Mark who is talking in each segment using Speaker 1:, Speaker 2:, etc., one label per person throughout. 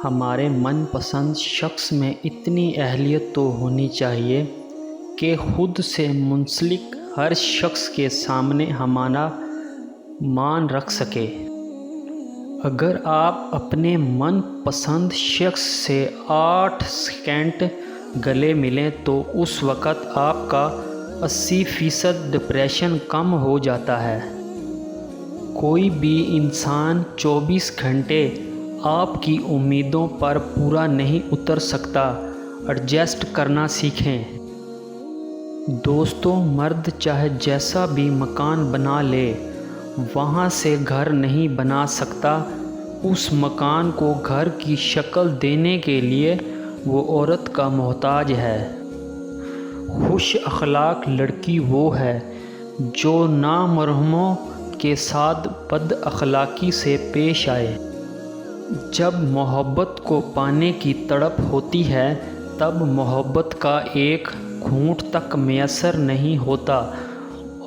Speaker 1: ہمارے من پسند شخص میں اتنی اہلیت تو ہونی چاہیے کہ خود سے منسلک ہر شخص کے سامنے ہمارا مان رکھ سکے۔ اگر آپ اپنے من پسند شخص سے 8 سیکنڈ گلے ملیں تو اس وقت آپ کا 80% ڈپریشن کم ہو جاتا ہے۔ کوئی بھی انسان 24 گھنٹے آپ کی امیدوں پر پورا نہیں اتر سکتا۔ ایڈجسٹ کرنا سیکھیں۔ دوستو، مرد چاہے جیسا بھی مکان بنا لے، وہاں سے گھر نہیں بنا سکتا۔ اس مکان کو گھر کی شکل دینے کے لیے وہ عورت کا محتاج ہے۔ خوش اخلاق لڑکی وہ ہے جو نامحرموں کے ساتھ بد اخلاقی سے پیش آئے۔ جب محبت کو پانے کی تڑپ ہوتی ہے تب محبت کا ایک گھونٹ تک میسر نہیں ہوتا،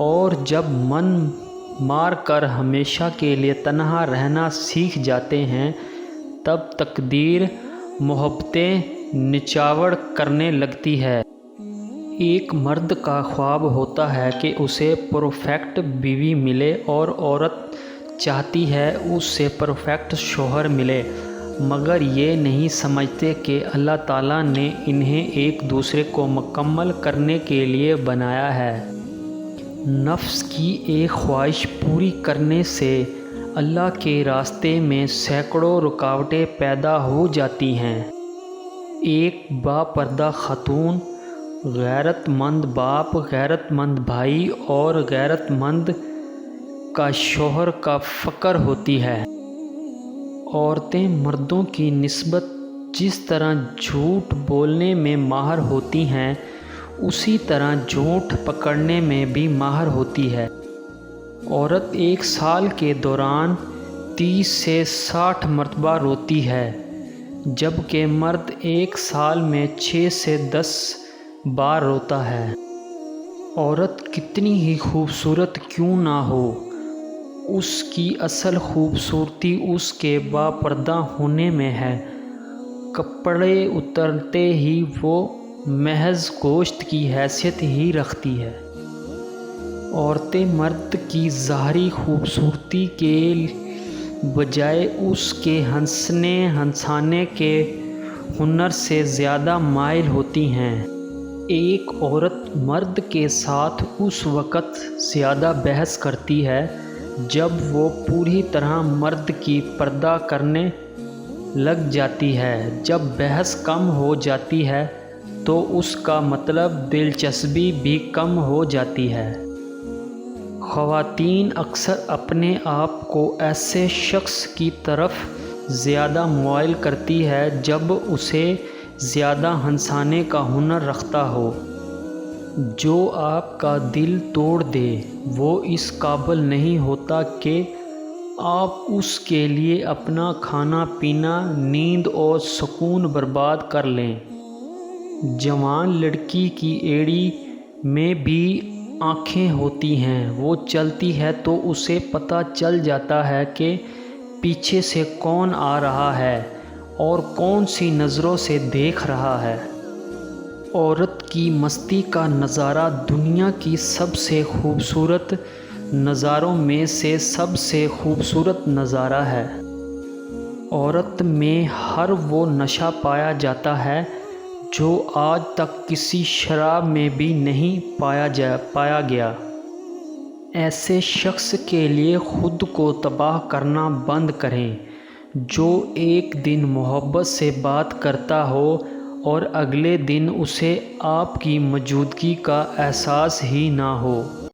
Speaker 1: اور جب من مار کر ہمیشہ کے لیے تنہا رہنا سیکھ جاتے ہیں تب تقدیر محبتیں نچھاور کرنے لگتی ہے۔ ایک مرد کا خواب ہوتا ہے کہ اسے پرفیکٹ بیوی ملے، اور عورت چاہتی ہے اس سے پرفیکٹ شوہر ملے، مگر یہ نہیں سمجھتے کہ اللہ تعالیٰ نے انہیں ایک دوسرے کو مکمل کرنے کے لیے بنایا ہے۔ نفس کی ایک خواہش پوری کرنے سے اللہ کے راستے میں سینکڑوں رکاوٹیں پیدا ہو جاتی ہیں۔ ایک باپردہ خاتون، غیرت مند باپ، غیرت مند بھائی اور غیرت مند کا شوہر کا فخر ہوتی ہے۔ عورتیں مردوں کی نسبت جس طرح جھوٹ بولنے میں ماہر ہوتی ہیں، اسی طرح جھوٹ پکڑنے میں بھی ماہر ہوتی ہے۔ عورت ایک سال کے دوران 30 سے 60 مرتبہ روتی ہے، جبکہ مرد ایک سال میں 6 سے 10 بار روتا ہے۔ عورت کتنی ہی خوبصورت کیوں نہ ہو، اس کی اصل خوبصورتی اس کے باپردہ ہونے میں ہے۔ کپڑے اترتے ہی وہ محض گوشت کی حیثیت ہی رکھتی ہے۔ عورتیں مرد کی ظاہری خوبصورتی کے بجائے اس کے ہنسانے کے ہنر سے زیادہ مائل ہوتی ہیں۔ ایک عورت مرد کے ساتھ اس وقت زیادہ بحث کرتی ہے جب وہ پوری طرح مرد کی پردہ کرنے لگ جاتی ہے۔ جب بحث کم ہو جاتی ہے تو اس کا مطلب دلچسپی بھی کم ہو جاتی ہے۔ خواتین اکثر اپنے آپ کو ایسے شخص کی طرف زیادہ مائل کرتی ہے جب اسے زیادہ ہنسانے کا ہنر رکھتا ہو۔ جو آپ کا دل توڑ دے وہ اس قابل نہیں ہوتا کہ آپ اس کے لیے اپنا کھانا پینا، نیند اور سکون برباد کر لیں۔ جوان لڑکی کی ایڑی میں بھی آنکھیں ہوتی ہیں۔ وہ چلتی ہے تو اسے پتہ چل جاتا ہے کہ پیچھے سے کون آ رہا ہے اور کون سی نظروں سے دیکھ رہا ہے۔ عورت کی مستی کا نظارہ دنیا کی سب سے خوبصورت نظاروں میں سے سب سے خوبصورت نظارہ ہے۔ عورت میں ہر وہ نشہ پایا جاتا ہے جو آج تک کسی شراب میں بھی نہیں پایا گیا۔ ایسے شخص کے لیے خود کو تباہ کرنا بند کریں جو ایک دن محبت سے بات کرتا ہو اور اگلے دن اسے آپ کی موجودگی کا احساس ہی نہ ہو۔